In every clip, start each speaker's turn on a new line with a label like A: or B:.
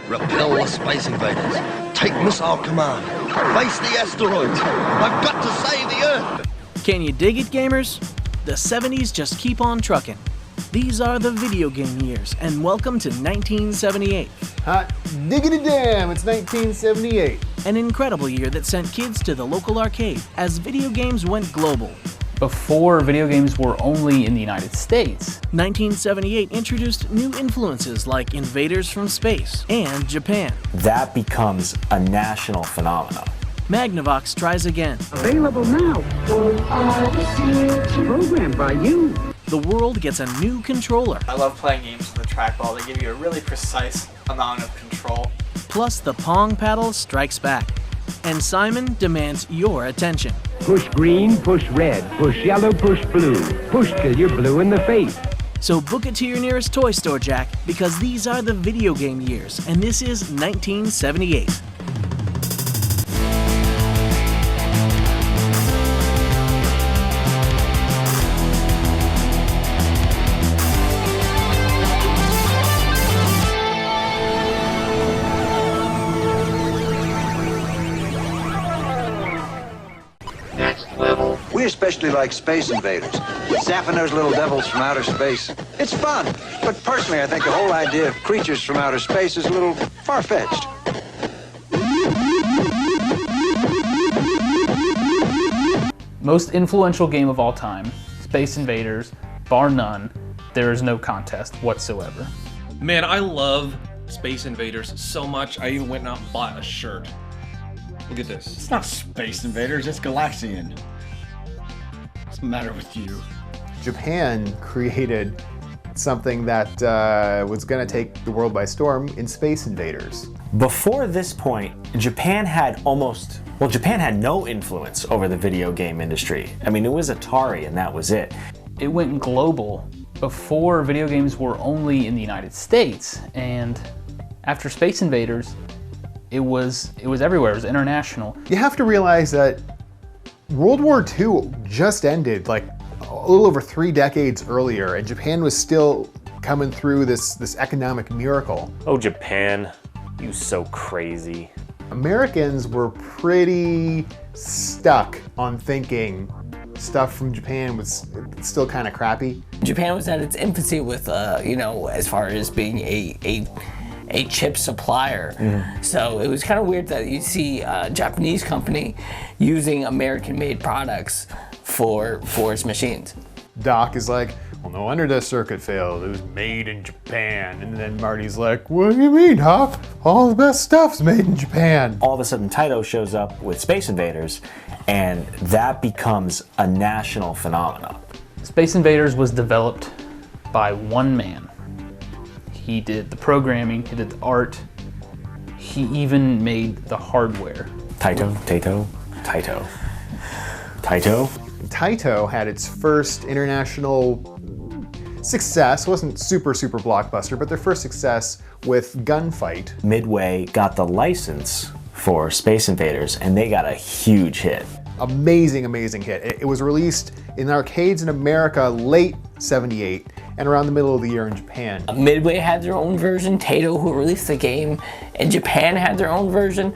A: Repel the Space Invaders. Take missile command. Face the asteroids. I've got to save the Earth.
B: Can you dig it, gamers? The 70s just keep on trucking. These are the video game years, and welcome to 1978.
C: Hot diggity damn, it's 1978.
B: An incredible year that sent kids to the local arcade as video games went global.
D: Before video games were only in the United States.
B: 1978 introduced new influences like Invaders from space and Japan.
E: That becomes a national phenomenon.
B: Magnavox tries again.
F: Available now. Programmed by you.
B: The world gets a new controller.
G: I love playing games with the trackball. They give you a really precise amount of control.
B: Plus the Pong paddle strikes back. And Simon demands your attention.
F: Push green, push red, push yellow, push blue. Push till you're blue in the face.
B: So book it to your nearest toy store, Jack, because these are the video game years, and this is 1978.
H: We especially like Space Invaders, zapping those little devils from outer space. It's fun, but personally I think the whole idea of creatures from outer space is a little far-fetched.
D: Most influential game of all time, Space Invaders, bar none, there is no contest whatsoever.
I: Man, I love Space Invaders so much, I even went out and bought a shirt. Look at this.
J: It's not Space Invaders, it's Galaxian. What's the matter with you?
C: Japan created something that was going to take the world by storm in Space Invaders.
E: Before this point, Japan had no influence over the video game industry. I mean, it was Atari and that was it.
D: It went global before video games were only in the United States, and after Space Invaders, it was everywhere, it was international.
C: You have to realize that World War II just ended like a little over 3 decades earlier, and Japan was still coming through this economic miracle.
K: Oh, Japan, you so crazy.
C: Americans were pretty stuck on thinking stuff from Japan was still kind of crappy.
L: Japan was at its infancy with, as far as being a chip supplier. Mm-hmm. So it was kind of weird that you see a Japanese company using American-made products for its machines.
C: Doc is like, well, no wonder the circuit failed. It was made in Japan. And then Marty's like, what do you mean, Doc? All the best stuff's made in Japan.
E: All of a sudden, Taito shows up with Space Invaders, and that becomes a national phenomenon.
D: Space Invaders was developed by one man. He did the programming, he did the art, he even made the hardware.
E: Taito.
C: Taito had its first international success. It wasn't super blockbuster, but their first success with Gunfight.
E: Midway got the license for Space Invaders, and they got a huge hit.
C: Amazing hit. It was released in arcades in America late '78 and around the middle of the year in Japan.
L: Midway had their own version, Taito, who released the game, and Japan had their own version,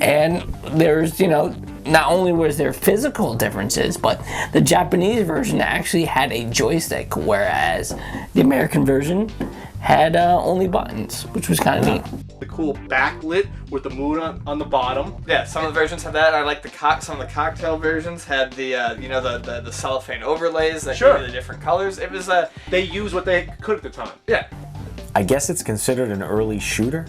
L: and there's, not only was there physical differences, but the Japanese version actually had a joystick, whereas the American version had only buttons, which was kind of neat.
G: The cool backlit with the moon on the bottom. Yeah, some of the versions had that. I like some of the cocktail versions had the the cellophane overlays that gave you the different colors. It was they used what they could at the time. Yeah.
E: I guess it's considered an early shooter,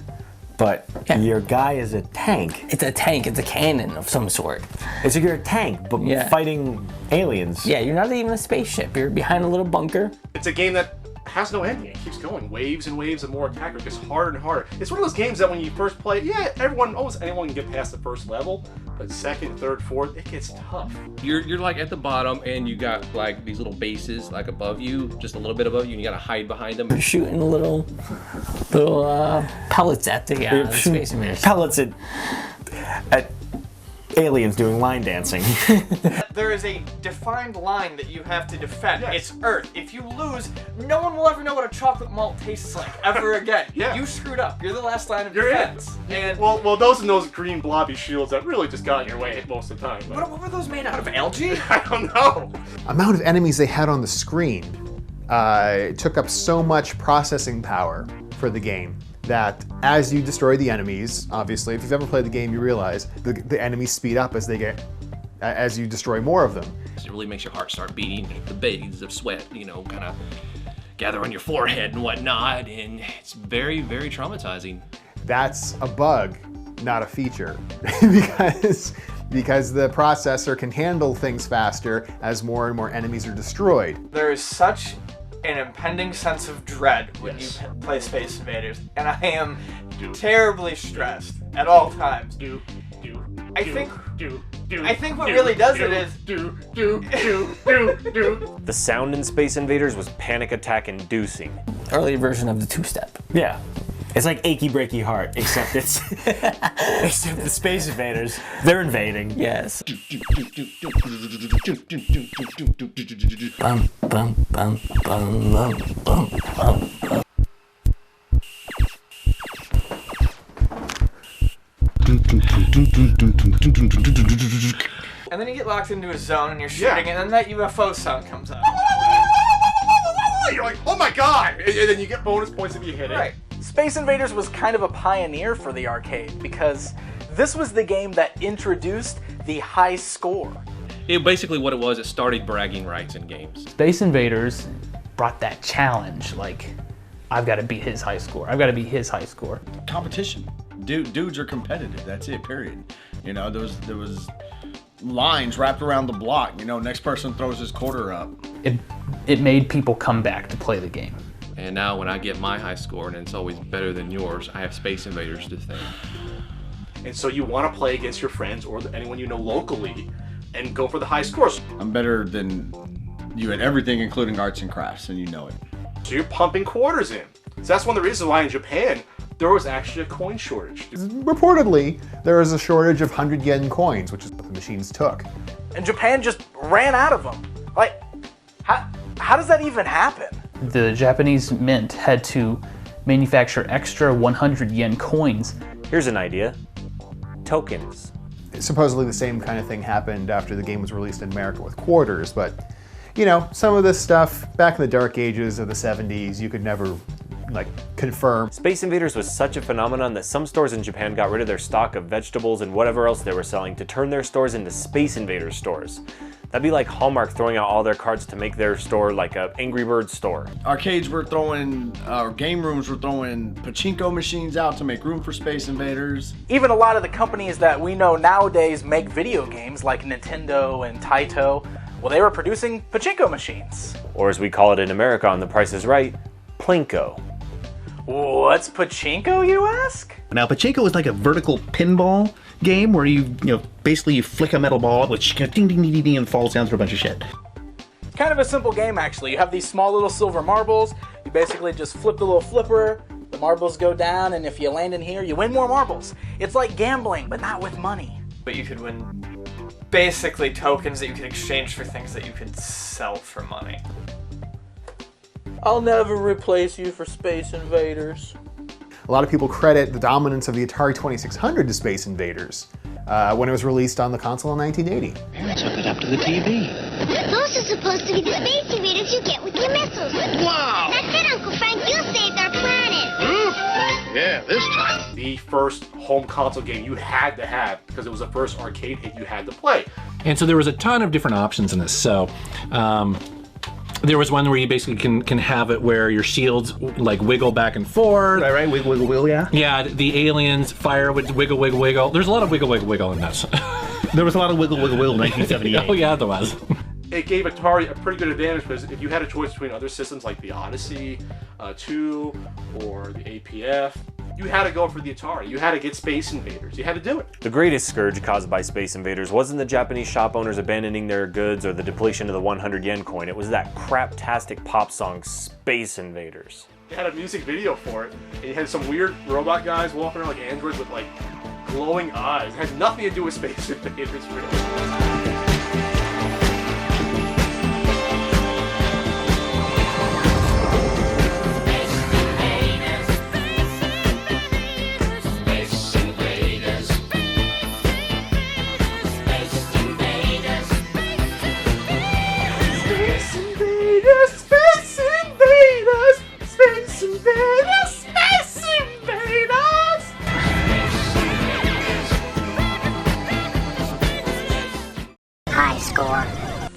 E: but your guy is a tank.
L: It's a tank. It's a cannon of some sort.
E: It's like you're a tank, but fighting aliens.
L: Yeah, you're not even a spaceship. You're behind a little bunker.
G: It's a game that has no ending. It keeps going. Waves and waves of more attack. It gets harder and harder. It's one of those games that when you first play, almost anyone can get past the first level, but second, third, fourth, it gets tough.
I: You're like at the bottom, and you got like these little bases like above you, just a little bit above you, and you gotta hide behind them.
L: You're shooting little pellets at the Space Invaders.
E: Pellets at aliens doing line dancing.
G: There is a defined line that you have to defend. Yes. It's Earth. If you lose, no one will ever know what a chocolate malt tastes like ever again. Yeah. You screwed up. You're the last line of defense. And
M: well, those and those green blobby shields that really just got in your way most of the time.
G: What were those made out of? Algae?
M: I don't know.
C: Amount of enemies they had on the screen took up so much processing power for the game that as you destroy the enemies, obviously, if you've ever played the game, you realize the enemies speed up as you destroy more of them.
I: It really makes your heart start beating. The beads of sweat, kind of gather on your forehead and whatnot, and it's very, very traumatizing.
C: That's a bug, not a feature, because the processor can handle things faster as more and more enemies are destroyed.
G: There is such an impending sense of dread when you play Space Invaders, and I am terribly stressed at all times. I think what really does it is
K: the sound in Space Invaders was panic attack inducing.
L: Early version of the two-step.
E: Yeah. It's like Achy Breaky Heart, except it's except the Space Invaders, they're invading.
L: Yes. Bum, bum, bum, bum, bum, bum, bum.
G: And then you get locked into a zone and you're shooting, and then that UFO sound comes out.
M: You're like, oh my god! And then you get bonus points if you hit it.
B: Right. Space Invaders was kind of a pioneer for the arcade because this was the game that introduced the high score.
I: Basically what it was, it started bragging rights in games.
D: Space Invaders brought that challenge, like, I've got to beat his high score. I've got to beat his high score.
J: Competition. Dudes are competitive. That's it, period. There was lines wrapped around the block. Next person throws his quarter up.
D: It made people come back to play the game.
I: And now when I get my high score and it's always better than yours, I have Space Invaders to thank.
M: And so you want to play against your friends or anyone you know locally and go for the high scores.
J: I'm better than you at everything, including arts and crafts, and you know it.
M: So you're pumping quarters in. So that's one of the reasons why in Japan, there was actually a coin shortage.
C: Reportedly, there was a shortage of 100 yen coins, which is what the machines took.
B: And Japan just ran out of them. Like, how does that even happen?
D: The Japanese mint had to manufacture extra 100 yen coins.
K: Here's an idea. Tokens.
C: Supposedly the same kind of thing happened after the game was released in America with quarters, but some of this stuff back in the dark ages of the 70s, you could never confirm.
K: Space Invaders was such a phenomenon that some stores in Japan got rid of their stock of vegetables and whatever else they were selling to turn their stores into Space Invaders stores. That'd be like Hallmark throwing out all their cards to make their store like a Angry Birds store.
J: Arcades were throwing, game rooms were throwing Pachinko machines out to make room for Space Invaders.
B: Even a lot of the companies that we know nowadays make video games, like Nintendo and Taito, well, they were producing Pachinko machines.
K: Or as we call it in America on The Price is Right, Plinko.
B: What's Pachinko, you ask?
N: Now, Pachinko is like a vertical pinball game where you basically you flick a metal ball, which ding, ding, ding, ding, and falls down through a bunch of shit.
B: It's kind of a simple game, actually. You have these small little silver marbles. You basically just flip the little flipper, the marbles go down, and if you land in here, you win more marbles. It's like gambling, but not with money.
G: But you could win basically tokens that you could exchange for things that you could sell for money.
B: I'll never replace you for Space Invaders.
C: A lot of people credit the dominance of the Atari 2600 to Space Invaders when it was released on the console in 1980.
N: Let's hook it up to the TV.
O: Those are supposed to be the Space Invaders you get with your missiles.
N: Wow!
O: That's it, Uncle Frank. You saved our planet.
N: Yeah, this time.
M: The first home console game you had to have because it was the first arcade hit you had to play.
N: And so there was a ton of different options in this. So there was one where you basically can have it where your shields wiggle back and forth. Right, wiggle, wiggle, wiggle, yeah. Yeah, the aliens fire would wiggle, wiggle, wiggle. There's a lot of wiggle, wiggle, wiggle in this. There was a lot of wiggle, wiggle, wiggle in 1978. Oh yeah, there was.
M: It gave Atari a pretty good advantage because if you had a choice between other systems like the Odyssey 2 or the APF, you had to go for the Atari. You had to get Space Invaders. You had to do it.
K: The greatest scourge caused by Space Invaders wasn't the Japanese shop owners abandoning their goods or the depletion of the 100 yen coin. It was that craptastic pop song, Space Invaders.
M: You had a music video for it, and you had some weird robot guys walking around like androids with glowing eyes. It had nothing to do with Space Invaders, really.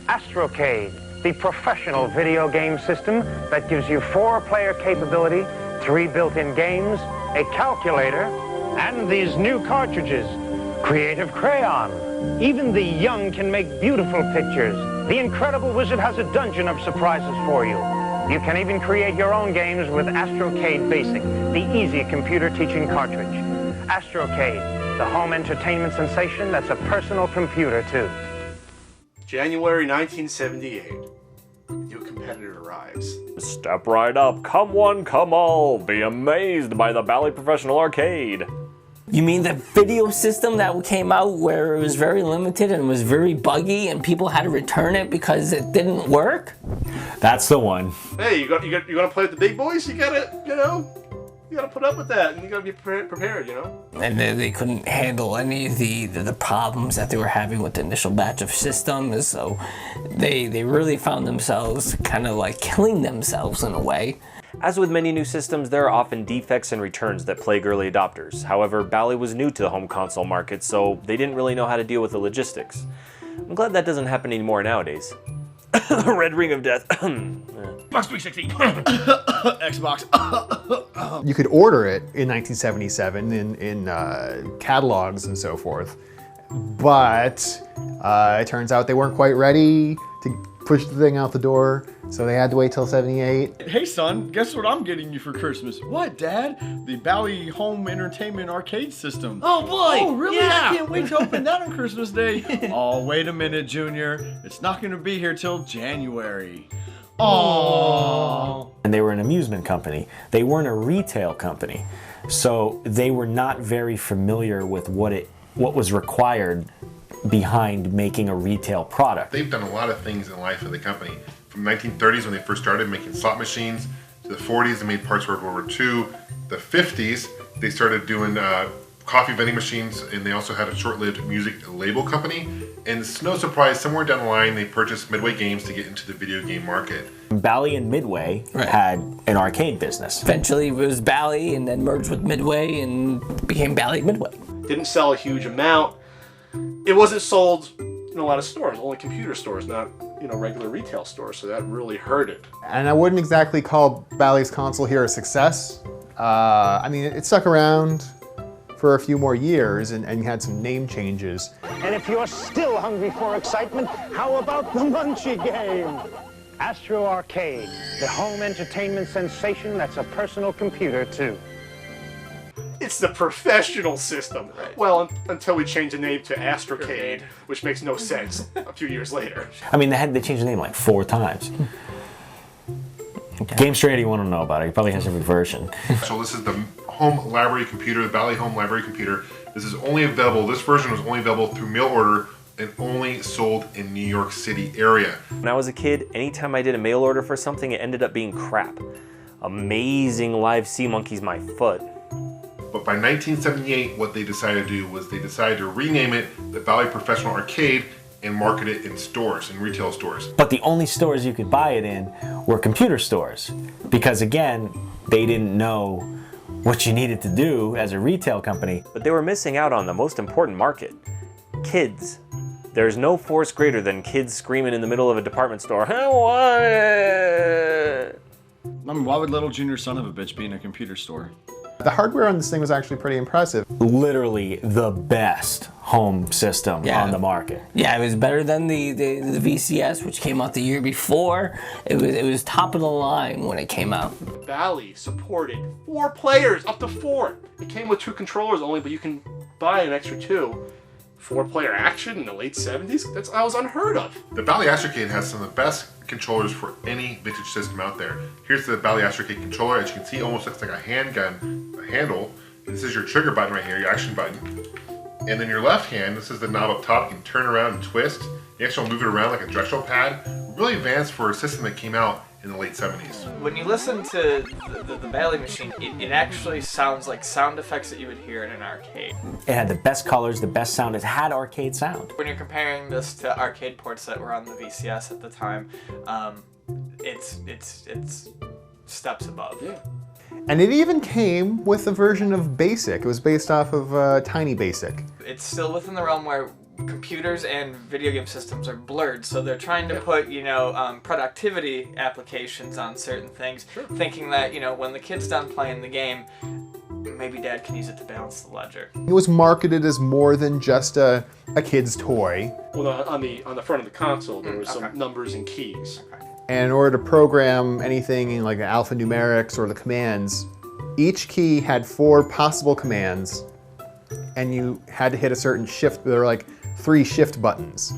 P: Astrocade, the professional video game system that gives you 4-player capability, 3 built-in games, a calculator, and these new cartridges, Creative Crayon. Even the young can make beautiful pictures. The Incredible Wizard has a dungeon of surprises for you. You can even create your own games with Astrocade Basic, the easy computer teaching cartridge. Astrocade, the home entertainment sensation that's a personal computer too.
M: January 1978. New competitor arrives.
K: Step right up, come one, come all. Be amazed by the Bally Professional Arcade.
L: You mean the video system that came out where it was very limited and was very buggy and people had to return it because it didn't work?
E: That's the one.
M: Hey, you gotta play with the big boys? You gotta, you gotta put up with that, and you gotta be prepared,
L: And they couldn't handle any of the problems that they were having with the initial batch of systems, so they really found themselves kind of like killing themselves in a way.
K: As with many new systems, there are often defects and returns that plague early adopters. However, Bally was new to the home console market, so they didn't really know how to deal with the logistics. I'm glad that doesn't happen anymore nowadays. Red Ring of Death.
J: Xbox 360. Xbox.
C: You could order it in 1977 in catalogs and so forth, but it turns out they weren't quite ready to push the thing out the door, so they had to wait till 78.
J: Hey son, guess what I'm getting you for Christmas? What, Dad? The Bally Home Entertainment Arcade System.
I: Oh boy!
J: Oh really?
I: Yeah.
J: I can't wait to open that on Christmas Day. Oh, wait a minute, Junior. It's not gonna be here till January. Oh.
E: And they were an amusement company. They weren't a retail company. So they were not very familiar with what was required behind making a retail product.
Q: They've done a lot of things in life of the company. From 1930s when they first started making slot machines, to the 40s they made parts for World War II, the 50s they started doing coffee vending machines, and they also had a short-lived music label company. And it's no surprise, somewhere down the line they purchased Midway Games to get into the video game market.
E: Bally and Midway had an arcade business.
L: Eventually it was Bally and then merged with Midway and became Bally Midway.
M: Didn't sell a huge amount. It wasn't sold in a lot of stores, only computer stores, not regular retail stores, so that really hurt it.
C: And I wouldn't exactly call Bally's console here a success. I mean, it stuck around for a few more years and had some name changes.
P: And if you're still hungry for excitement, how about the Munchkin game? Astro Arcade, the home entertainment sensation that's a personal computer too.
M: It's the professional system. Right. Well, until we changed the name to Astrocade, which makes no sense a few years later.
E: I mean, they changed the name like 4 times. Okay. Game Strategy you want to know about it. He probably has every version.
Q: So this is the home library computer, the Bally Home Library Computer. This is only available, this version was only available through mail order and only sold in New York City area.
K: When I was a kid, anytime I did a mail order for something, it ended up being crap. Amazing live sea monkeys my foot.
Q: But by 1978, what they decided to do was they decided to rename it the Bally Professional Arcade and market it in stores, in retail stores.
E: But the only stores you could buy it in were computer stores. Because again, they didn't know what you needed to do as a retail company.
K: But they were missing out on the most important market. Kids. There's no force greater than kids screaming in the middle of a department store, I want it!
J: I mean, why would little junior son of a bitch be in a computer store?
C: The hardware on this thing was actually pretty impressive.
E: Literally the best home system on the market.
L: Yeah, it was better than the VCS, which came out the year before. It was top of the line when it came out.
M: Bally supported 4 players, up to 4. It came with 2 controllers only, but you can buy an extra 2. 4-player action in the late 70s? That was unheard of.
Q: The Bally Astrocade has some of the best controllers for any vintage system out there. Here's the Bally Astrocade controller. As you can see, almost looks like a handgun, a handle. This is your trigger button right here, your action button. And then your left hand, this is the knob up top. You can turn around and twist. You actually move it around like a directional pad. Really advanced for a system that came out in the late 70s.
G: When you listen to the Bally machine, it actually sounds like sound effects that you would hear in an arcade.
E: It had the best colors, the best sound. It had arcade sound.
G: When you're comparing this to arcade ports that were on the VCS at the time, it's steps above.
C: Yeah. And it even came with a version of BASIC. It was based off of Tiny Basic.
G: It's still within the realm where computers and video game systems are blurred, so they're trying to put, productivity applications on certain things, thinking that, when the kid's done playing the game, maybe dad can use it to balance the ledger.
C: It was marketed as more than just a kid's toy.
M: Well, on the front of the console, there were some numbers and keys.
C: And in order to program anything in like the alphanumerics or the commands, each key had 4 possible commands, and you had to hit a certain shift. There were like 3 shift buttons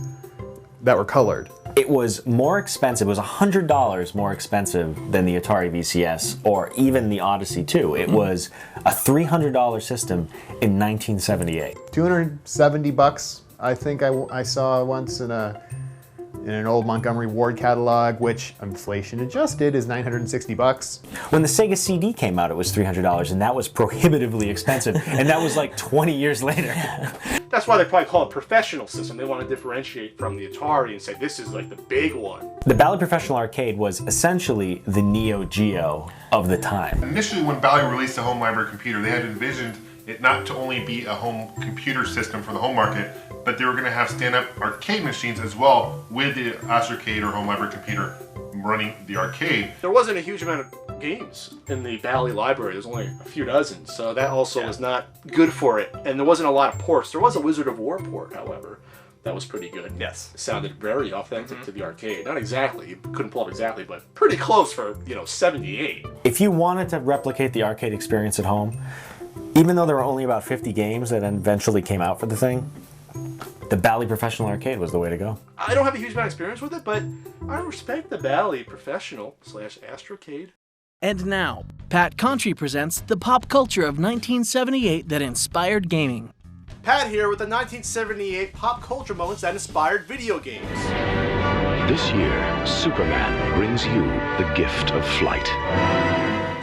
C: that were colored.
E: It was more expensive. It was $100 more expensive than the Atari VCS or even the Odyssey 2. It was a $300 system in 1978.
C: $270, I think I saw once in an old Montgomery Ward catalog, which inflation adjusted is $960.
E: When the Sega CD came out, it was $300, and that was prohibitively expensive, and that was like 20 years later.
M: That's why they probably call it professional system. They want to differentiate from the Atari and say this is like the big one.
E: The Bally Professional Arcade was essentially the Neo Geo of the time.
Q: Initially, when Bally released the home library computer, they had envisioned it not to only be a home computer system for the home market, but they were going to have stand-up arcade machines as well with the Astrocade or home library computer running the arcade.
M: There wasn't a huge amount of games in the Bally library. There's only a few dozen, so that also was not good for it. And there wasn't a lot of ports. There was a Wizard of War port, however. That was pretty good.
G: Yes.
M: It sounded very authentic to the arcade. Not exactly, you couldn't pull up exactly, but pretty close for, 78.
E: If you wanted to replicate the arcade experience at home, even though there were only about 50 games that eventually came out for the thing, the Bally Professional Arcade was the way to go.
M: I don't have a huge amount of experience with it, but I respect the Bally Professional / Astrocade.
R: And now, Pat Contri presents the pop culture of 1978 that inspired gaming.
M: Pat here with the 1978 pop culture moments that inspired video games.
S: This year, Superman brings you the gift of flight.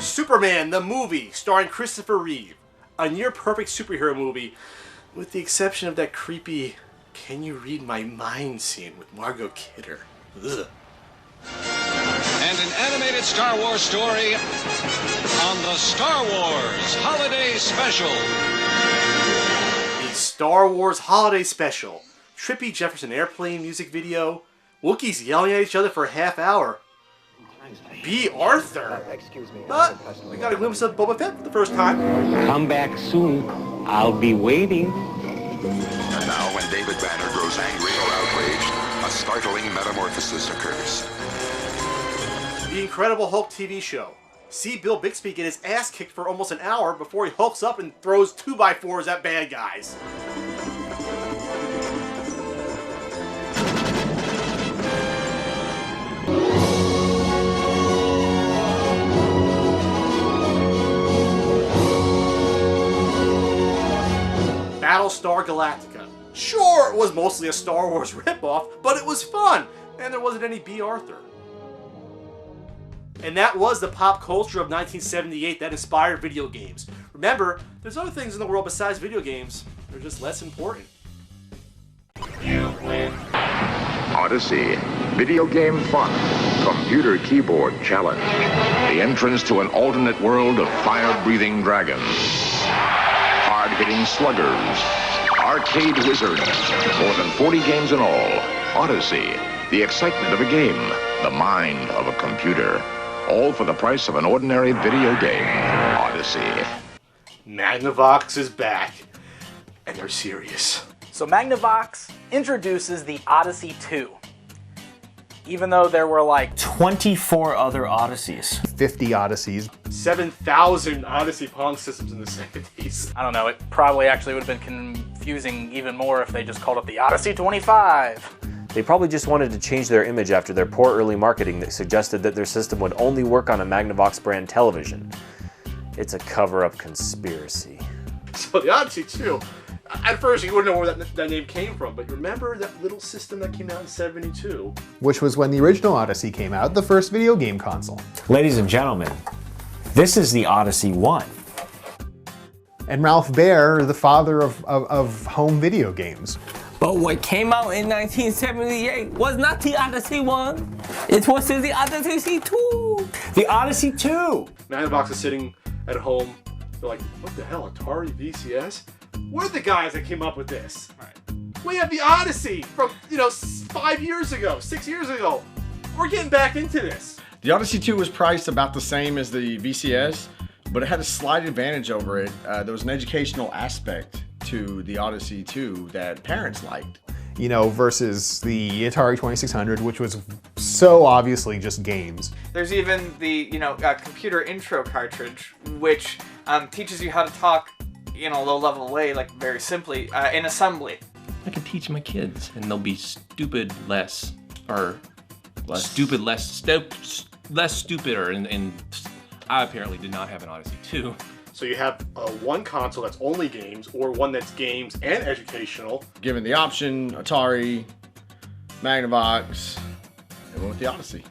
M: Superman, the movie, starring Christopher Reeve. A near-perfect superhero movie, with the exception of that creepy "Can you read my mind" scene with Margot Kidder. Ugh.
T: And an animated Star Wars story on the Star Wars Holiday Special.
M: The Star Wars Holiday Special. Trippy Jefferson Airplane music video. Wookiees yelling at each other for a half hour. B. Arthur.
U: Excuse me.
M: But we got a glimpse of Boba Fett for the first time.
U: Come back soon. I'll be waiting.
V: And now, when David Banner grows angry or outraged, a startling metamorphosis occurs.
M: The Incredible Hulk TV show. See Bill Bixby get his ass kicked for almost an hour before he hulks up and throws 2x4s at bad guys. Battlestar Galactica. Sure, it was mostly a Star Wars ripoff, but it was fun, and there wasn't any B. Arthur. And that was the pop culture of 1978 that inspired video games. Remember, there's other things in the world besides video games. They're just less important.
V: You win. Odyssey. Video game fun. Computer keyboard challenge. The entrance to an alternate world of fire-breathing dragons. Hard-hitting sluggers. Arcade wizards. More than 40 games in all. Odyssey. The excitement of a game. The mind of a computer. All for the price of an ordinary video game. Odyssey.
M: Magnavox is back. And they're serious.
B: So Magnavox introduces the Odyssey 2. Even though there were like
E: 24 other Odysseys.
C: 50 Odysseys.
M: 7,000 Odyssey Pong systems in the 70s.
B: I don't know, it probably actually would have been confusing even more if they just called it the Odyssey 25.
K: They probably just wanted to change their image after their poor early marketing that suggested that their system would only work on a Magnavox brand television. It's a cover-up conspiracy.
M: So the Odyssey 2, at first you wouldn't know where that name came from, but remember that little system that came out in '72?
C: Which was when the original Odyssey came out, the first video game console.
E: Ladies and gentlemen, this is the Odyssey 1.
C: And Ralph Baer, the father of home video games.
L: But what came out in 1978 was not the Odyssey 1. It was the Odyssey 2.
E: The Odyssey 2!
M: Magnavox is sitting at home. They're like, what the hell, Atari VCS? We're the guys that came up with this. Right. We have the Odyssey from, 5 years ago, 6 years ago. We're getting back into this.
J: The Odyssey 2 was priced about the same as the VCS, but it had a slight advantage over it. There was an educational aspect to the Odyssey 2 that parents liked.
C: Versus the Atari 2600, which was so obviously just games.
G: There's even the, computer intro cartridge, which teaches you how to talk in a low-level way, like very simply, in assembly.
I: I can teach my kids, and they'll be stupider, and I apparently did not have an Odyssey 2.
M: So you have one console that's only games, or one that's games and educational.
J: Given the option, Atari, Magnavox, they went with the Odyssey.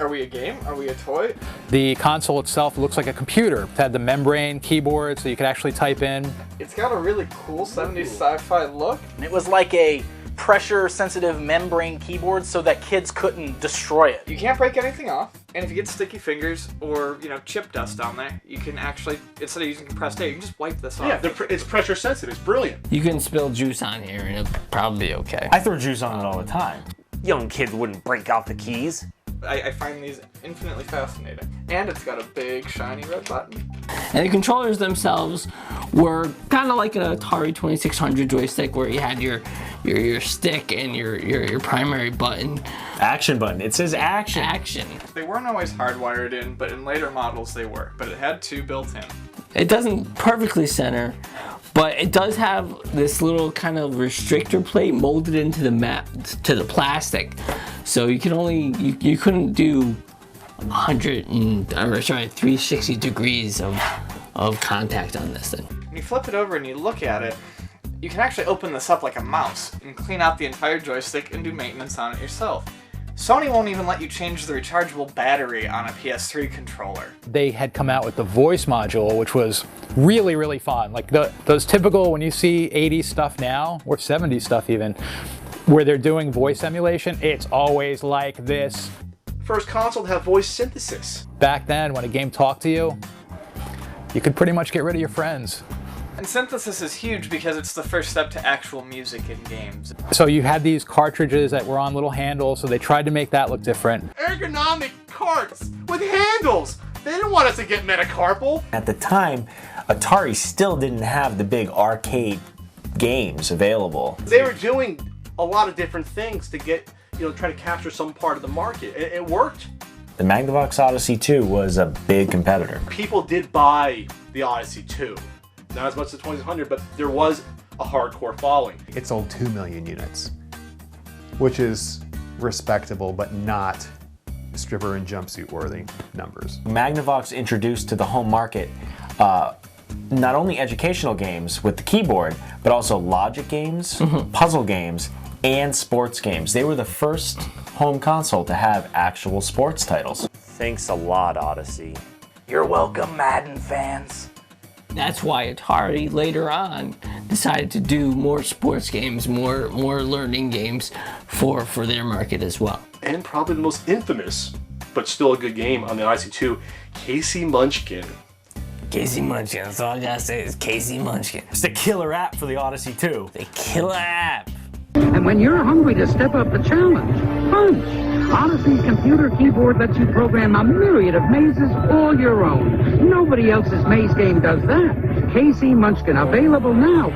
G: Are we a game? Are we a toy?
A: The console itself looks like a computer. It had the membrane keyboard, so you could actually type in.
G: It's got a really cool 70s sci-fi look.
B: And it was like a pressure-sensitive membrane keyboard so that kids couldn't destroy it.
G: You can't break anything off, and if you get sticky fingers or chip dust down there, you can actually, instead of using compressed air, you can just wipe this off.
M: Yeah, it's pressure-sensitive. It's brilliant.
L: You can spill juice on here, and it'll probably be okay.
E: I throw juice on it all the time. Young kids wouldn't break out the keys.
G: I find these infinitely fascinating. And it's got a big, shiny red button.
L: And the controllers themselves were kind of like an Atari 2600 joystick where you had your stick and your primary button.
E: Action button. It says action.
L: Action.
G: They weren't always hardwired in, but in later models they were. But it had 2 built in.
L: It doesn't perfectly center, but it does have this little kind of restrictor plate molded into the plastic. So you couldn't do 360 degrees of contact on this thing.
G: When you flip it over and you look at it, you can actually open this up like a mouse and clean out the entire joystick and do maintenance on it yourself. Sony won't even let you change the rechargeable battery on a PS3 controller.
A: They had come out with the voice module, which was really, really fun. Like those typical, when you see 80s stuff now, or 70s stuff even, where they're doing voice emulation, it's always like this.
M: First console to have voice synthesis.
A: Back then, when a game talked to you, you could pretty much get rid of your friends.
G: And synthesis is huge because it's the first step to actual music in games.
A: So you had these cartridges that were on little handles, so they tried to make that look different.
M: Ergonomic carts with handles. They didn't want us to get metacarpal.
E: At the time, Atari still didn't have the big arcade games available.
M: They were doing a lot of different things to get, try to capture some part of the market. It worked.
E: The Magnavox Odyssey 2 was a big competitor.
M: People did buy the Odyssey 2. Not as much as the 2600, but there was a hardcore following.
C: It sold 2 million units, which is respectable, but not stripper and jumpsuit worthy numbers.
E: Magnavox introduced to the home market not only educational games with the keyboard, but also logic games, puzzle games, and sports games. They were the first home console to have actual sports titles.
K: Thanks a lot, Odyssey.
B: You're welcome, Madden fans.
L: That's why Atari later on decided to do more sports games, more learning games for their market as well.
M: And probably the most infamous, but still a good game on the Odyssey 2, Casey Munchkin.
L: Casey Munchkin, that's all I gotta say is Casey Munchkin.
E: It's the killer app for the Odyssey 2.
L: The killer app.
F: And when you're hungry to step up the challenge, punch! Odyssey's computer keyboard lets you program a myriad of mazes all your own. Nobody else's maze game does that. Casey Munchkin, available now.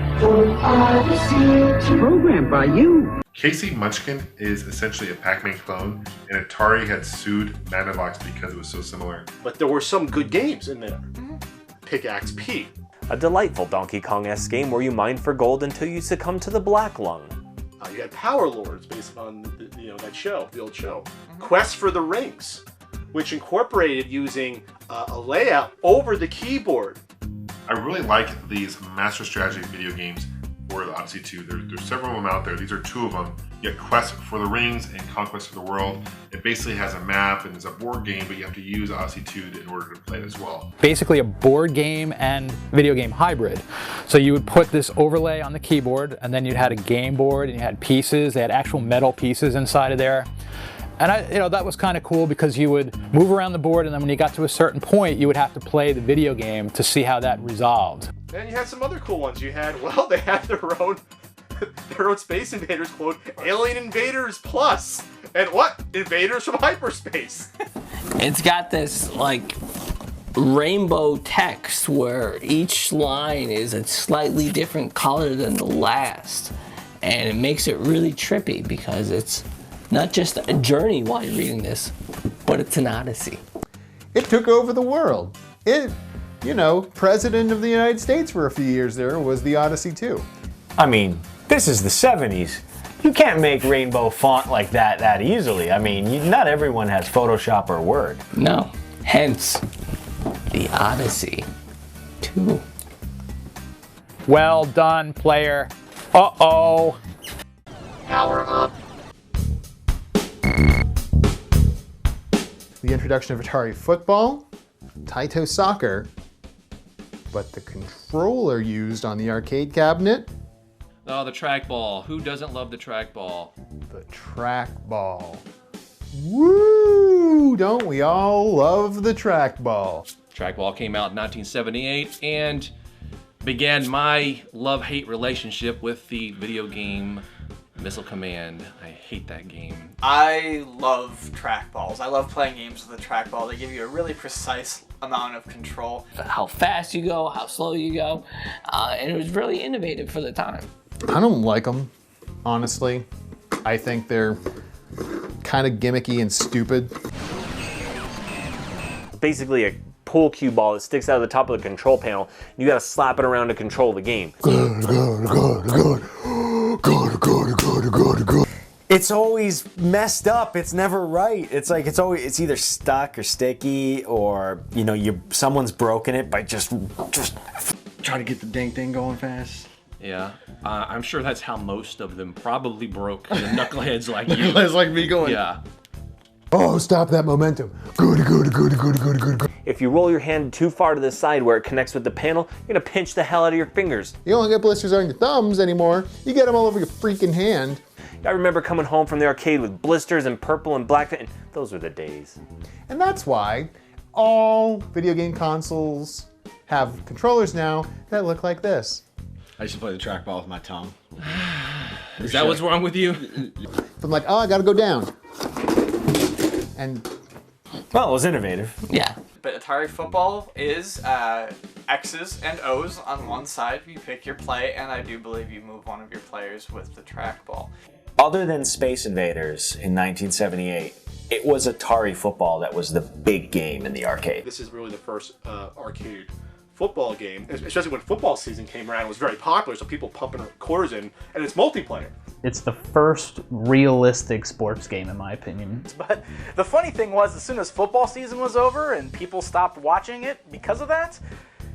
F: Programmed by you.
Q: Casey Munchkin is essentially a Pac-Man clone, and Atari had sued Magnavox because it was so similar.
M: But there were some good games in there. Pickaxe Pete.
K: A delightful Donkey Kong-esque game where you mine for gold until you succumb to the Black Lung.
M: You had Power Lords based on that show, the old show. Quest for the Rings, which incorporated using a layout over the keyboard.
Q: I really like these Master Strategy video games for the Odyssey 2. There's several of them out there. These are 2 of them. You get Quest for the Rings and Conquest of the World. It basically has a map and it's a board game, but you have to use Odyssey 2 in order to play it as well.
A: Basically a board game and video game hybrid. So you would put this overlay on the keyboard, and then you had a game board and you had pieces. They had actual metal pieces inside of there. And that was kind of cool because you would move around the board, and then when you got to a certain point, you would have to play the video game to see how that resolved.
M: And you had some other cool ones. You had, well, they had their own Space Invaders quote, Alien Invaders Plus. And what? Invaders from hyperspace.
L: It's got this, like, rainbow text where each line is a slightly different color than the last. And it makes it really trippy because it's not just a journey while you're reading this, but it's an odyssey.
C: It took over the world. President of the United States for a few years there was the Odyssey 2.
E: I mean, this is the 70s. You can't make rainbow font like that easily. I mean, not everyone has Photoshop or Word.
L: No. Hence, the Odyssey 2.
A: Well done, player. Uh-oh.
M: Power up.
C: The introduction of Atari Football, Taito Soccer, but the controller used on the arcade cabinet.
I: Oh, the trackball. Who doesn't love the trackball?
C: The trackball. Woo! Don't we all love the trackball?
I: Trackball came out in 1978 and began my love-hate relationship with the video game Missile Command. I hate that game.
B: I love trackballs. I love playing games with a trackball. They give you a really precise amount of control.
L: How fast you go, how slow you go, and it was really innovative for the time.
C: I don't like them, honestly. I think they're kind of gimmicky and stupid.
K: Basically a pool cue ball that sticks out of the top of the control panel. You gotta slap it around to control the game.
E: It's always messed up. It's never right. It's like it's either stuck or sticky, or someone's broken it by just
J: try to get the dang thing going fast.
I: Yeah, I'm sure that's how most of them probably broke. The knuckleheads like you.
J: Knuckleheads like me going.
I: Yeah.
C: Oh, stop that momentum. Good.
K: If you roll your hand too far to the side where it connects with the panel, you're gonna pinch the hell out of your fingers.
C: You don't get blisters on your thumbs anymore. You get them all over your freaking hand.
K: I remember coming home from the arcade with blisters and purple and black, and those were the days.
C: And that's why all video game consoles have controllers now that look like this.
J: I used to play the trackball with my tongue.
I: Is that what's wrong with you?
C: I'm like, oh, I gotta go down. And
E: well, it was innovative.
L: Yeah.
B: But Atari Football is X's and O's on one side. You pick your play, and I do believe you move one of your players with the trackball.
E: Other than Space Invaders in 1978, it was Atari Football that was the big game in the arcade.
M: This is really the first arcade football game, especially when football season came around. It was very popular, so people pumping quarters in, and it's multiplayer.
D: It's the first realistic sports game, in my opinion.
B: But the funny thing was, as soon as football season was over and people stopped watching it because of that,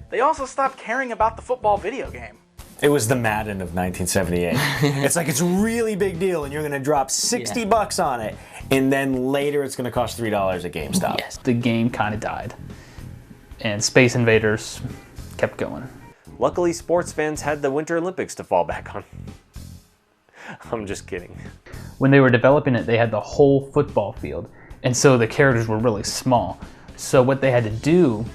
B: they also stopped caring about the football video game.
E: It was the Madden of 1978. It's like, it's a really big deal, and you're gonna drop $60 on it, and then later it's gonna cost $3 at GameStop.
D: Yes, the game kind of died, and Space Invaders kept going.
K: Luckily, sports fans had the Winter Olympics to fall back on. I'm just kidding.
D: When they were developing it, they had the whole football field, and so the characters were really small. So what they had to do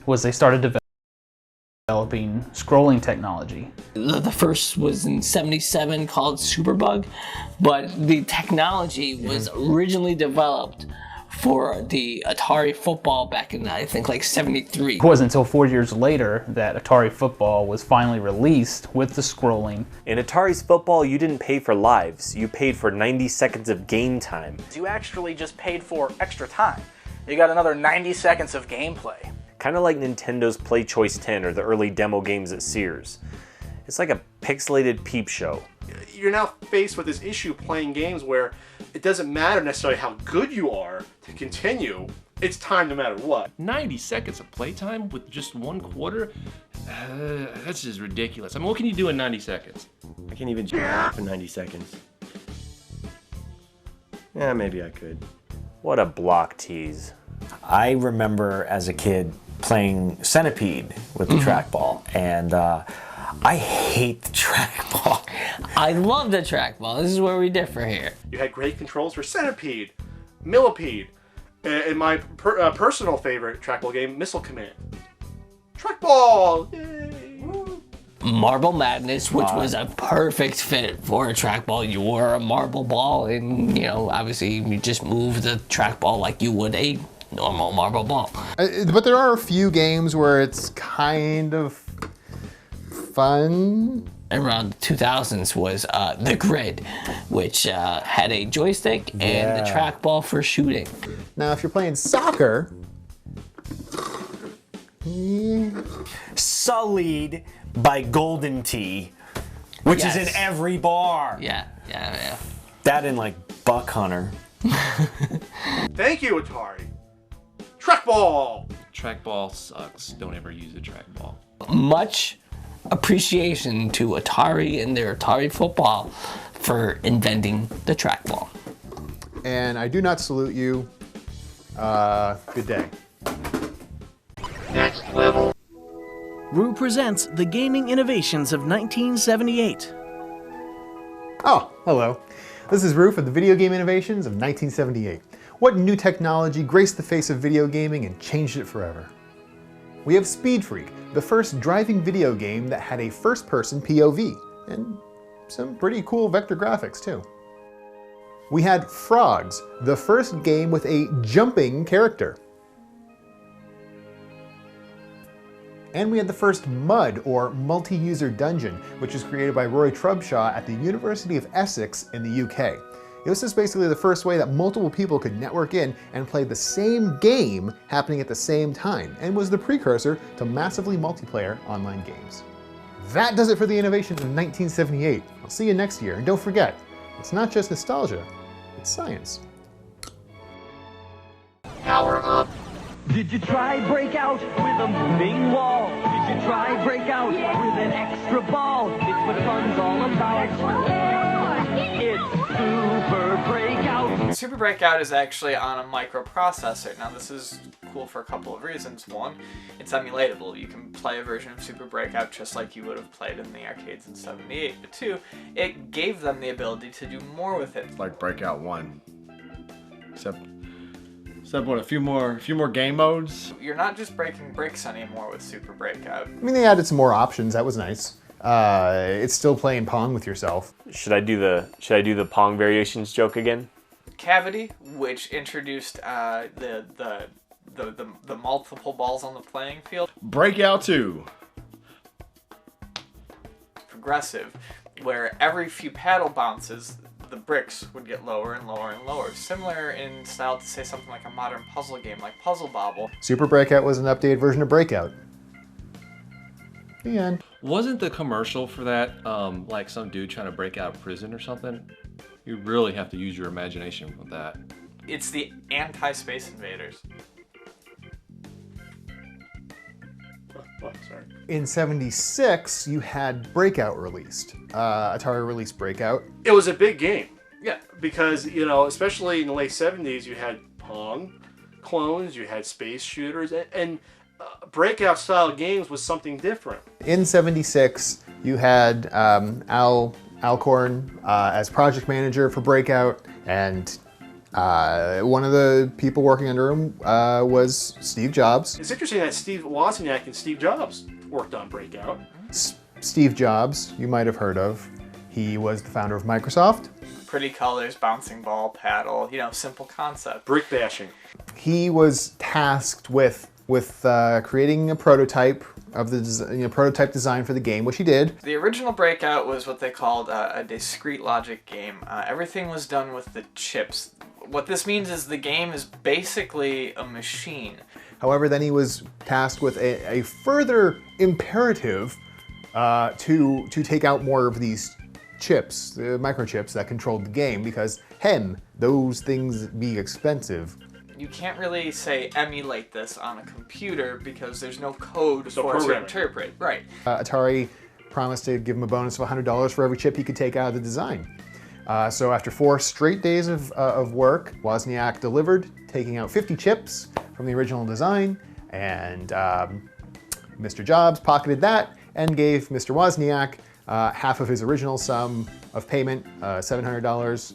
D: was they started developing scrolling technology.
L: The first was in '77 called Superbug, but the technology was originally developed for the Atari Football back in, I think, like '73.
D: It wasn't until 4 years later that Atari Football was finally released with the scrolling.
K: In Atari's Football, you didn't pay for lives. You paid for 90 seconds of game time.
B: You actually just paid for extra time. You got another 90 seconds of gameplay.
K: Kind of like Nintendo's Play Choice 10 or the early demo games at Sears. It's like a pixelated peep show.
M: You're now faced with this issue playing games where it doesn't matter necessarily how good you are to continue. It's time no matter what.
I: 90 seconds of playtime with just one quarter? That's just ridiculous. I mean, what can you do in 90 seconds?
H: I can't even jump in 90 seconds. Yeah, maybe I could.
K: What a block tease.
E: I remember as a kid playing Centipede with the trackball, and I hate the trackball.
L: I love the trackball. This is where we differ here.
M: You had great controls for Centipede, Millipede, and my personal favorite trackball game, Missile Command. Trackball! Yay!
L: Marble Madness, which was a perfect fit for a trackball. You were a marble ball, and obviously you just move the trackball like you would a normal marble ball.
C: But there are a few games where it's kind of fun.
L: Around the 2000s was The Grid, which had a joystick and the trackball for shooting.
C: Now, if you're playing soccer,
E: Sullied by Golden Tee, which is in every bar.
L: Yeah.
E: That and like Buck Hunter.
M: Thank you, Atari. Trackball!
I: Trackball sucks. Don't ever use a trackball.
L: Much appreciation to Atari and their Atari Football for inventing the trackball.
C: And I do not salute you. Good day.
R: Next level. Rue presents the gaming innovations of 1978.
C: Oh, hello. This is Rue for the Video Game Innovations of 1978. What new technology graced the face of video gaming and changed it forever? We have Speed Freak, the first driving video game that had a first-person POV, and some pretty cool vector graphics too. We had Frogs, the first game with a jumping character. And we had the first MUD, or multi-user dungeon, which was created by Roy Trubshaw at the University of Essex in the UK. It was just basically the first way that multiple people could network in and play the same game happening at the same time, and was the precursor to massively multiplayer online games. That does it for the innovations of 1978. I'll see you next year, and don't forget, it's not just nostalgia, it's science.
F: Power up.
O: Did you try Breakout with a moving wall? Did you try Breakout with an extra ball? It's what fun's all about. It's Super Breakout.
B: Super Breakout is actually on a microprocessor. Now this is cool for a couple of reasons. One, it's emulatable. You can play a version of Super Breakout just like you would have played in the arcades in '78. But two, it gave them the ability to do more with it.
J: Like Breakout 1. Except what, a few more game modes?
B: You're not just breaking bricks anymore with Super Breakout.
C: I mean, they added some more options, that was nice. It's still playing Pong with yourself.
K: Should I do the Pong variations joke again?
B: Cavity, which introduced the multiple balls on the playing field.
J: Breakout 2.
B: Progressive, where every few paddle bounces, the bricks would get lower and lower and lower. Similar in style to, say, something like a modern puzzle game like Puzzle Bobble.
C: Super Breakout was an updated version of Breakout. The end.
I: Wasn't the commercial for that like some dude trying to break out of prison or something? You really have to use your imagination with that.
B: It's the anti-Space Invaders.
M: Oh, sorry.
C: In '76, you had Breakout released. Atari released Breakout.
M: It was a big game. Yeah, because, especially in the late 70s, you had Pong clones, you had space shooters, and Breakout style games was something different.
C: In '76, you had Al Alcorn as project manager for Breakout, and one of the people working under him was Steve Jobs.
M: It's interesting that Steve Wozniak and Steve Jobs worked on Breakout.
C: Steve Jobs, you might have heard of. He was the founder of Microsoft.
B: Pretty colors, bouncing ball, paddle, simple concept.
M: Brick bashing.
C: He was tasked with creating a prototype of the prototype design for the game, which he did.
B: The original Breakout was what they called a discrete logic game. Everything was done with the chips. What this means is the game is basically a machine.
C: However, then he was tasked with a further imperative to take out more of these chips, the microchips that controlled the game, because those things be expensive.
N: you can't really say emulate this on a computer because there's no code for it to interpret. Right.
C: Atari promised to give him a bonus of $100 for every chip he could take out of the design. So after 4 straight days of work, Wozniak delivered, taking out 50 chips from the original design, and Mr. Jobs pocketed that and gave Mr. Wozniak half of his original sum of payment, $700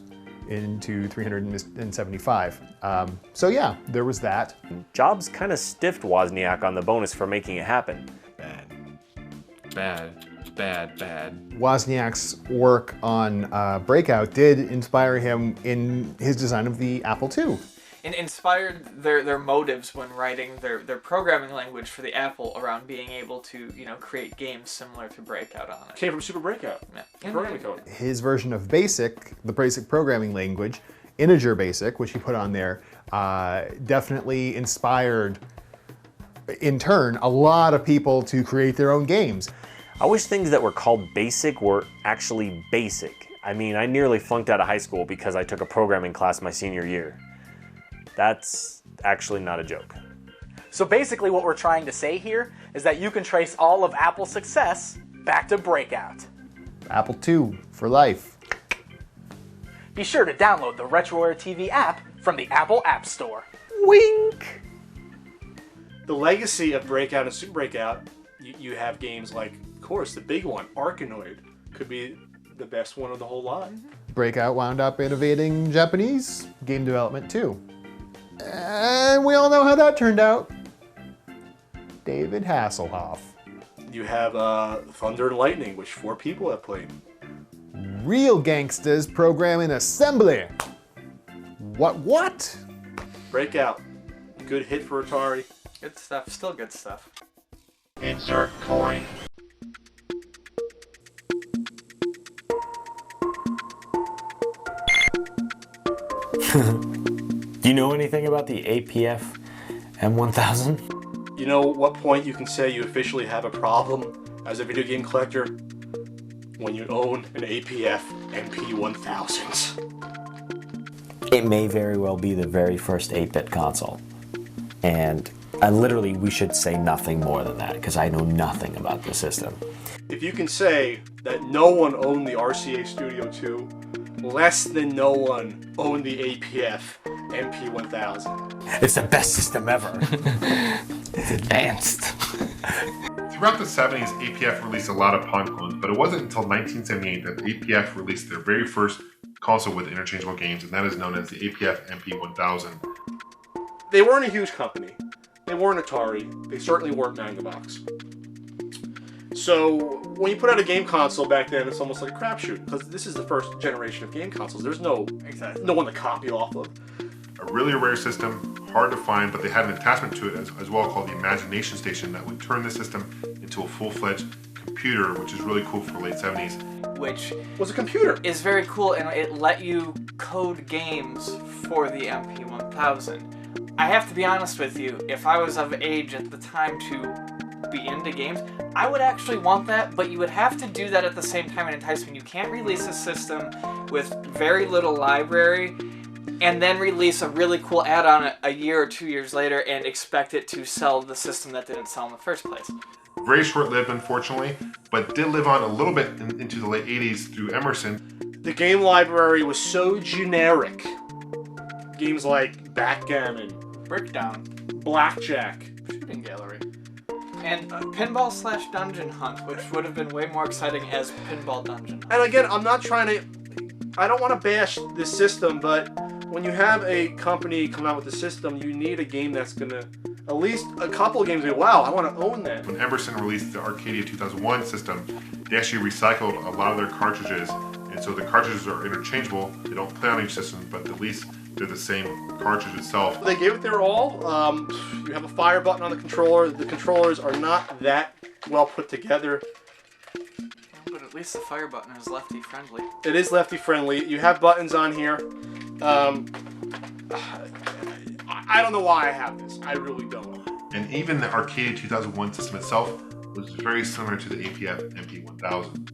C: into $375. So yeah, there was that.
K: Jobs kind of stiffed Wozniak on the bonus for making it happen.
I: Bad.
C: Wozniak's work on Breakout did inspire him in his design of the Apple II.
N: And inspired their motives when writing their programming language for the Apple around being able to, create games similar to Breakout on it.
M: Came from Super Breakout.
N: Yeah.
M: Programming code.
C: His version of BASIC, the basic programming language, Integer BASIC, which he put on there, definitely inspired, in turn, a lot of people to create their own games.
K: I wish things that were called basic were actually basic. I mean, I nearly flunked out of high school because I took a programming class my senior year. That's actually not a joke.
B: So basically what we're trying to say here is that you can trace all of Apple's success back to Breakout.
C: Apple II for life.
B: Be sure to download the Retroware TV app from the Apple App Store.
C: Wink!
M: The legacy of Breakout and Super Breakout, you have games like, of course, the big one, Arkanoid, could be the best one of the whole lot.
C: Breakout wound up innovating Japanese game development too. And we all know how that turned out. David Hasselhoff.
M: You have Thunder and Lightning, which 4 people have played.
C: Real gangsters programming assembly. What?
M: Breakout. Good hit for Atari.
N: Good stuff. Still good stuff.
V: Insert coin.
E: Do you know anything about the APF M1000?
M: You know what point you can say you officially have a problem as a video game collector? When you own an APF MP1000.
E: It may very well be the very first 8-bit console. And we should say nothing more than that, because I know nothing about the system.
M: If you can say that no one owned the RCA Studio 2, less than no one owned the APF MP1000.
E: It's the best system ever.
L: It's advanced.
Q: Throughout the 70s, APF released a lot of Pong clones, but it wasn't until 1978 that APF released their very first console with interchangeable games, and that is known as the APF MP1000.
M: They weren't a huge company. They weren't Atari. They certainly weren't Magnavox. So when you put out a game console back then, it's almost like a crapshoot, because this is the first generation of game consoles. There's no one to copy off of.
Q: A really rare system, hard to find, but they had an attachment to it as well called the Imagination Station that would turn the system into a full-fledged computer, which is really cool for late 70s.
N: Which
M: was a computer.
N: Is very cool, and it let you code games for the MP1000. I have to be honest with you, if I was of age at the time to be into games, I would actually want that, but you would have to do that at the same time and enticement. You can't release a system with very little library and then release a really cool add-on a year or 2 years later and expect it to sell the system that didn't sell in the first place.
Q: Very short-lived, unfortunately, but did live on a little bit into the late 80s through Emerson.
M: The game library was so generic. Games like Backgammon,
N: Breakdown,
M: Blackjack,
N: Shooting Gallery, and Pinball/Dungeon Hunt, which would have been way more exciting as Pinball Dungeon Hunt.
M: And again, I don't want to bash this system, but when you have a company come out with a system, you need a game that's going to, at least a couple of games, go, wow, I want to own that.
Q: When Emerson released the Arcadia 2001 system, they actually recycled a lot of their cartridges, and so the cartridges are interchangeable. They don't play on each system, but at least they're the same cartridge itself.
M: They gave it their all. You have a fire button on the controller. The controllers are not that well put together.
N: But at least the fire button is lefty friendly.
M: It is lefty friendly. You have buttons on here. I don't know why I have this. I really don't.
Q: And even the Arcadia 2001 system itself was very similar to the APF MP1000.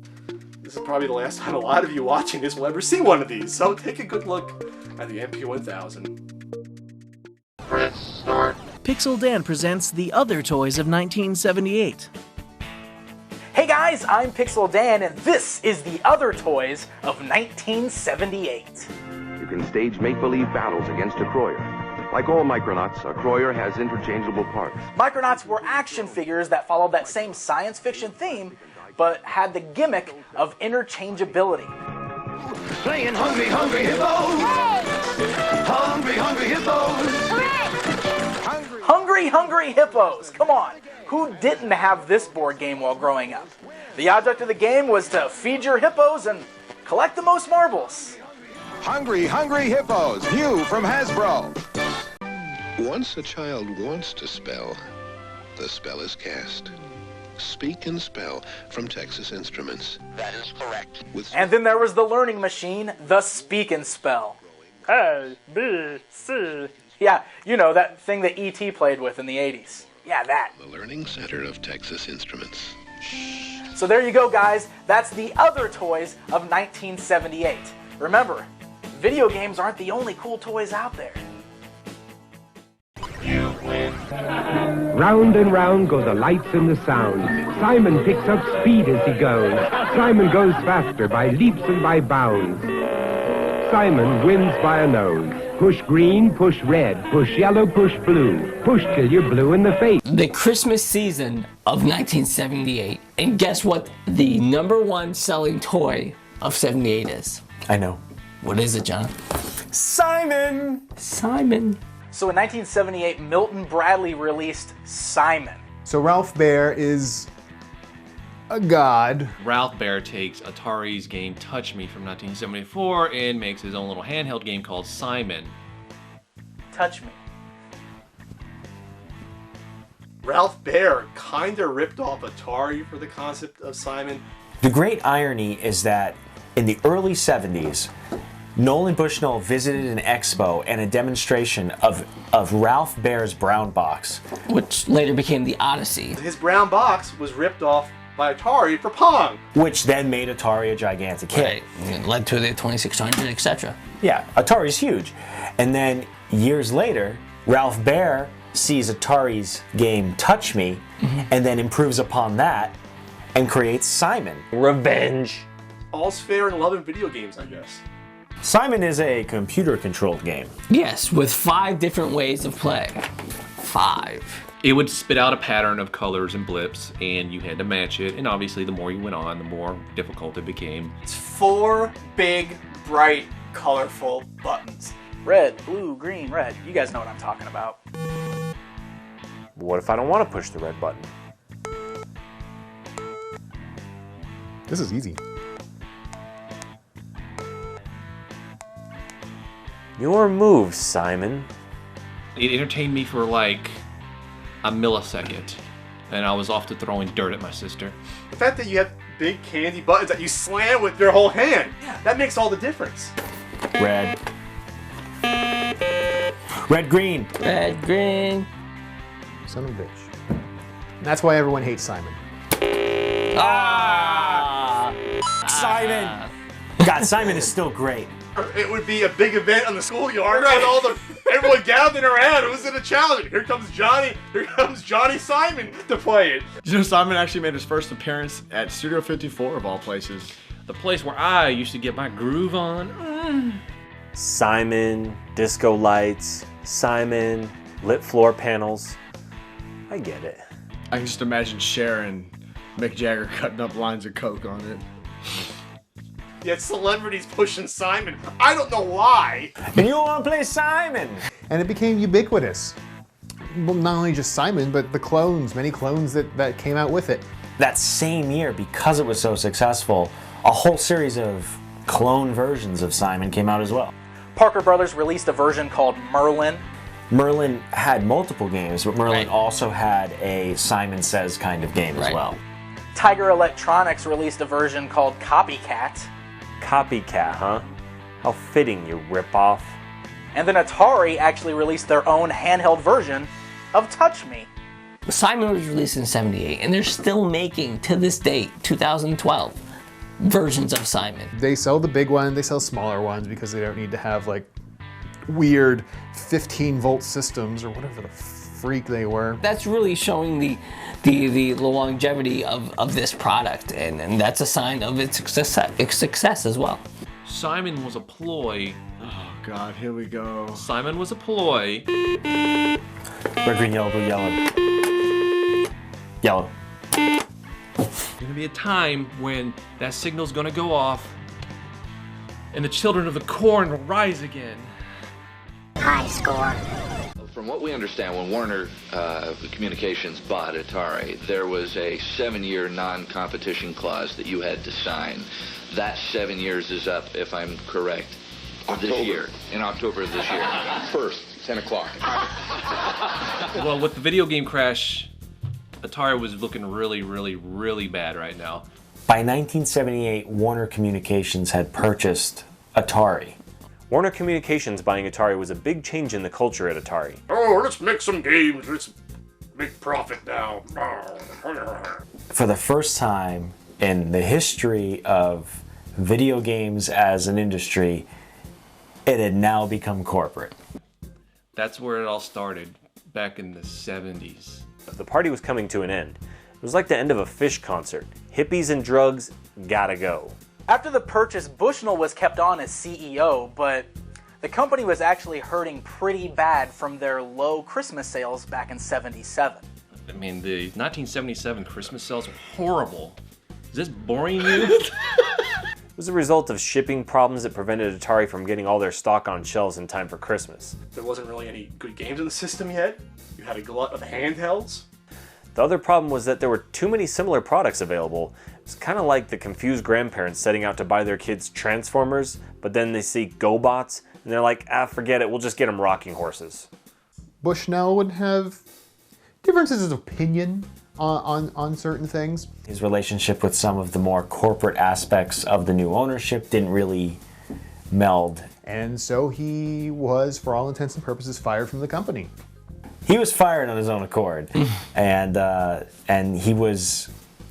M: This is probably the last time a lot of you watching this will ever see one of these, so take a good look at the MP1000.
P: Let's start.
R: Pixel Dan presents the other toys of 1978.
B: Hey guys, I'm Pixel Dan, and this is the other toys of 1978.
S: You can stage make-believe battles against a Croyer. Like all Micronauts, a Croyer has interchangeable parts.
B: Micronauts were action figures that followed that same science fiction theme, but had the gimmick of interchangeability.
O: Playing Hungry, Hungry Hippos! Hungry, Hungry Hippos!
B: Hungry, Hungry Hippos! Come on, who didn't have this board game while growing up? The object of the game was to feed your hippos and collect the most marbles.
W: Hungry, Hungry Hippos, new from Hasbro.
P: Once a child wants to spell, the spell is cast. Speak and Spell from Texas Instruments. That is correct.
B: And then there was the learning machine, the Speak and Spell. A, B, C. Yeah, you know, that thing that E.T. played with in the 80s. Yeah, that.
P: The Learning Center of Texas Instruments.
B: So there you go, guys. That's the other toys of 1978. Remember, video games aren't the only cool toys out there.
P: You win.
X: Round and round go the lights and the sounds. Simon picks up speed as he goes. Simon goes faster by leaps and by bounds. Simon wins by a nose. Push green, push red, push yellow, push blue. Push till you're blue in the face.
L: The Christmas season of 1978. And guess what the #1 selling toy of 78 is?
E: I know.
L: What is it, John?
E: Simon!
L: Simon.
B: So in 1978, Milton Bradley released Simon.
C: So Ralph Baer is a god.
I: Ralph Baer takes Atari's game Touch Me from 1974 and makes his own little handheld game called Simon.
B: Touch Me.
M: Ralph Baer kinda ripped off Atari for the concept of Simon.
E: The great irony is that in the early 70s, Nolan Bushnell visited an expo and a demonstration of Ralph Baer's brown box,
L: which later became the Odyssey.
M: His brown box was ripped off by Atari for Pong,
E: which then made Atari a gigantic hit.
L: Right. It led to the 2600, etc.
E: Yeah, Atari's huge. And then years later, Ralph Baer sees Atari's game Touch Me and then improves upon that and creates Simon.
K: Revenge.
M: All's fair in love and video games, I guess.
E: Simon is a computer-controlled game.
L: Yes, with 5 different ways of play. 5.
I: It would spit out a pattern of colors and blips, and you had to match it. And obviously, the more you went on, the more difficult it became.
N: It's 4 big, bright, colorful buttons.
B: Red, blue, green, red. You guys know what I'm talking about.
K: What if I don't want to push the red button?
C: This is easy.
K: Your move, Simon.
I: It entertained me for like a millisecond, and I was off to throwing dirt at my sister.
M: The fact that you have big candy buttons that you slam with your whole hand, that makes all the difference.
E: Red. Red, green.
L: Red, green.
C: Son of a bitch. And that's why everyone hates Simon.
E: Simon! God, Simon is still great.
M: It would be a big event on the schoolyard, and everyone gathered around. It was in a challenge. Here comes Johnny Simon to play it.
J: You know, Simon actually made his first appearance at Studio 54 of all places.
I: The place where I used to get my groove on.
K: Simon, disco lights, Simon, lit floor panels. I get it.
J: I can just imagine Cher and Mick Jagger cutting up lines of coke on it.
M: Yet celebrities pushing Simon. I don't know why.
E: And you want to play Simon?
C: And it became ubiquitous. Well, not only just Simon, but the clones, many clones that came out with it.
E: That same year, because it was so successful, a whole series of clone versions of Simon came out as well.
B: Parker Brothers released a version called Merlin.
E: Merlin had multiple games, but Merlin also had a Simon Says kind of game as well.
B: Tiger Electronics released a version called Copycat.
K: Copycat, huh? How fitting, you ripoff.
B: And then Atari actually released their own handheld version of Touch Me.
L: Simon was released in 78, and they're still making, to this date, 2012, versions of Simon.
C: They sell the big one, they sell smaller ones because they don't need to have like weird 15-volt systems or whatever the freak they were.
L: That's really showing the longevity of this product, and that's a sign of its success as well.
I: Simon was a ploy.
J: Oh God, here we go.
I: Simon was a ploy.
E: Red, green, yellow, blue, yellow. Yellow.
I: There's gonna be a time when that signal's gonna go off and the children of the corn will rise again.
A: High score.
G: From what we understand, when Warner Communications bought Atari, there was a 7-year non-competition clause that you had to sign. That 7 years is up, if I'm correct, this year, in October of this year. First, 10 o'clock.
I: Well, with the video game crash, Atari was looking really, really, really bad right now.
E: By 1978, Warner Communications had purchased Atari.
K: Warner Communications buying Atari was a big change in the culture at Atari.
M: Oh, let's make some games. Let's make profit now.
E: For the first time in the history of video games as an industry, it had now become corporate.
I: That's where it all started, back in the 70s.
K: The party was coming to an end. It was like the end of a Fish concert. Hippies and drugs, gotta go.
B: After the purchase, Bushnell was kept on as CEO, but the company was actually hurting pretty bad from their low Christmas sales back in '77.
I: I mean, the 1977 Christmas sales were horrible. Is this boring you?
K: It was a result of shipping problems that prevented Atari from getting all their stock on shelves in time for Christmas.
M: There wasn't really any good games in the system yet. You had a glut of handhelds.
K: The other problem was that there were too many similar products available. It's kind of like the confused grandparents setting out to buy their kids Transformers, but then they see GoBots, and they're like, forget it, we'll just get them rocking horses.
C: Bushnell would have differences of opinion on certain things.
E: His relationship with some of the more corporate aspects of the new ownership didn't really meld.
C: And so he was, for all intents and purposes, fired from the company.
E: He was fired on his own accord, and he was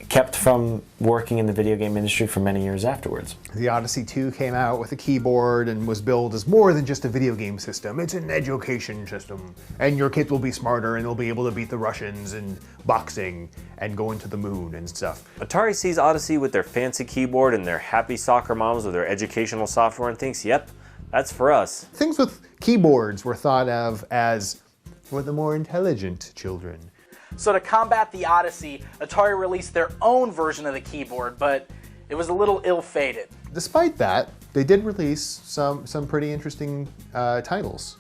E: kept from working in the video game industry for many years afterwards.
C: The Odyssey 2 came out with a keyboard and was billed as more than just a video game system. It's an education system, and your kids will be smarter and they'll be able to beat the Russians in boxing and go into the moon and stuff.
K: Atari sees Odyssey with their fancy keyboard and their happy soccer moms with their educational software and thinks, yep, that's for us.
C: Things with keyboards were thought of as for the more intelligent children.
B: So to combat the Odyssey, Atari released their own version of the keyboard, but it was a little ill-fated.
C: Despite that, they did release some pretty interesting titles.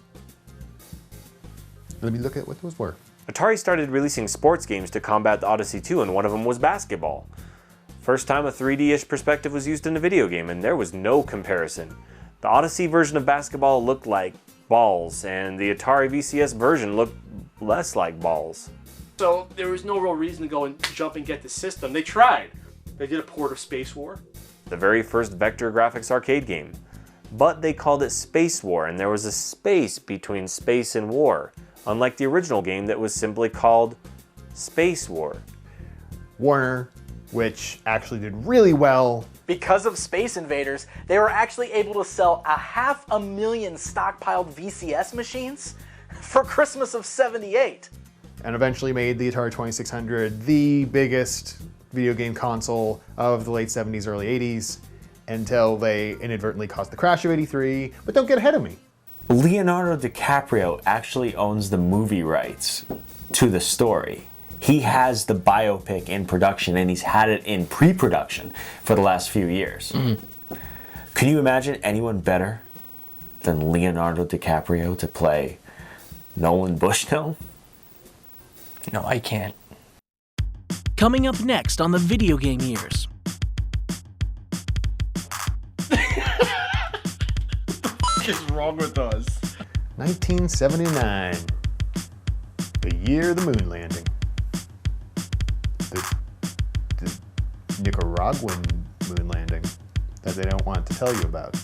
C: Let me look at what those were.
K: Atari started releasing sports games to combat the Odyssey 2, and one of them was basketball. First time a 3D-ish perspective was used in a video game, and there was no comparison. The Odyssey version of basketball looked like balls, and the Atari VCS version looked less like balls.
M: So there was no real reason to go and jump and get the system. They tried. They did a port of Space War.
K: The very first vector graphics arcade game. But they called it Space War, and there was a space between space and war, unlike the original game that was simply called Space War.
C: Warner, which actually did really well.
B: Because of Space Invaders, they were actually able to sell 500,000 stockpiled VCS machines for Christmas of '78.
C: And eventually made the Atari 2600 the biggest video game console of the late 70s, early 80s, until they inadvertently caused the crash of '83. But don't get ahead of me.
E: Leonardo DiCaprio actually owns the movie rights to the story. He has the biopic in production, and he's had it in pre-production for the last few years. Mm-hmm. Can you imagine anyone better than Leonardo DiCaprio to play Nolan Bushnell?
L: No, I can't.
R: Coming up next on the Video Game Years.
J: What is wrong with us?
C: 1979. The year of the moon landing. The Nicaraguan moon landing that they don't want to tell you about.